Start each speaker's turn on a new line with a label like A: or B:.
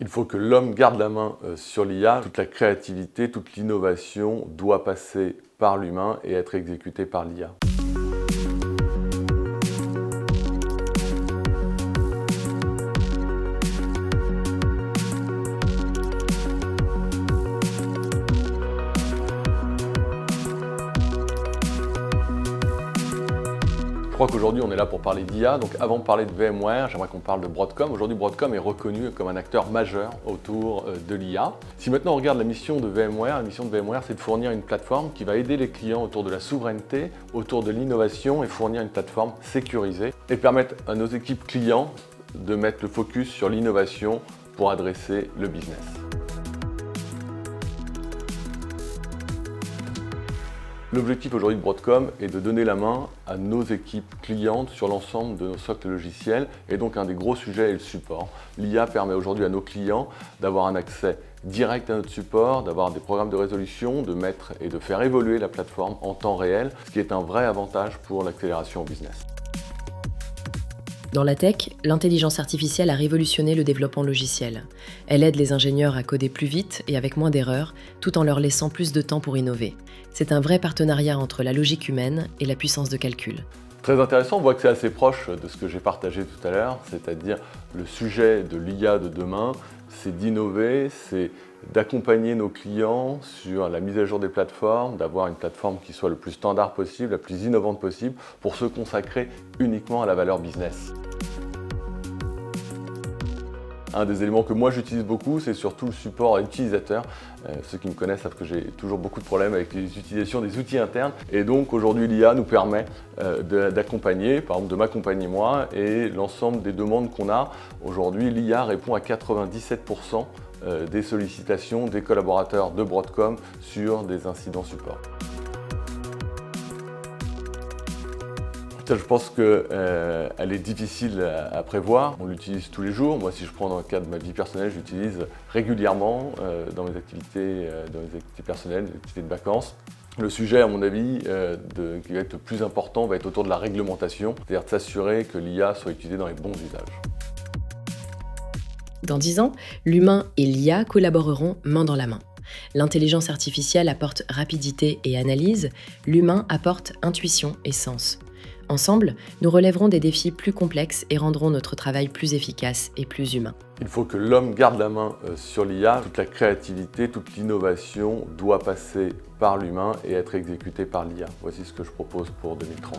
A: Il faut que l'homme garde la main sur l'IA. Toute la créativité, toute l'innovation doit passer par l'humain et être exécutée par l'IA. Je crois qu'aujourd'hui on est là pour parler d'IA, donc avant de parler de VMware, j'aimerais qu'on parle de Broadcom. Aujourd'hui Broadcom est reconnu comme un acteur majeur autour de l'IA. Si maintenant on regarde la mission de VMware, c'est de fournir une plateforme qui va aider les clients autour de la souveraineté, autour de l'innovation et fournir une plateforme sécurisée et permettre à nos équipes clients de mettre le focus sur l'innovation pour adresser le business. L'objectif aujourd'hui de Broadcom est de donner la main à nos équipes clientes sur l'ensemble de nos socles logiciels et donc un des gros sujets est le support. L'IA permet aujourd'hui à nos clients d'avoir un accès direct à notre support, d'avoir des programmes de résolution, de mettre et de faire évoluer la plateforme en temps réel, ce qui est un vrai avantage pour l'accélération au business.
B: Dans la tech, l'intelligence artificielle a révolutionné le développement logiciel. Elle aide les ingénieurs à coder plus vite et avec moins d'erreurs, tout en leur laissant plus de temps pour innover. C'est un vrai partenariat entre la logique humaine et la puissance de calcul.
A: Très intéressant, on voit que c'est assez proche de ce que j'ai partagé tout à l'heure, c'est-à-dire le sujet de l'IA de demain, c'est d'innover, c'est d'accompagner nos clients sur la mise à jour des plateformes, d'avoir une plateforme qui soit le plus standard possible, la plus innovante possible, pour se consacrer uniquement à la valeur business. Un des éléments que moi j'utilise beaucoup, c'est surtout le support utilisateur. Ceux qui me connaissent savent que j'ai toujours beaucoup de problèmes avec l'utilisation des outils internes. Et donc aujourd'hui l'IA nous permet d'accompagner, par exemple de m'accompagner moi, et l'ensemble des demandes qu'on a. Aujourd'hui l'IA répond à 97% des sollicitations des collaborateurs de Broadcom sur des incidents support. Je pense qu'elle est difficile à prévoir, on l'utilise tous les jours. Moi, si je prends dans le cadre de ma vie personnelle, je l'utilise régulièrement dans mes activités personnelles, mes activités de vacances. Le sujet, à mon avis, qui va être le plus important, va être autour de la réglementation, c'est-à-dire de s'assurer que l'IA soit utilisée dans les bons usages.
B: Dans 10 ans, l'humain et l'IA collaboreront main dans la main. L'intelligence artificielle apporte rapidité et analyse, l'humain apporte intuition et sens. Ensemble, nous relèverons des défis plus complexes et rendrons notre travail plus efficace et plus humain.
A: Il faut que l'homme garde la main sur l'IA. Toute la créativité, toute l'innovation doit passer par l'humain et être exécutée par l'IA. Voici ce que je propose pour 2030.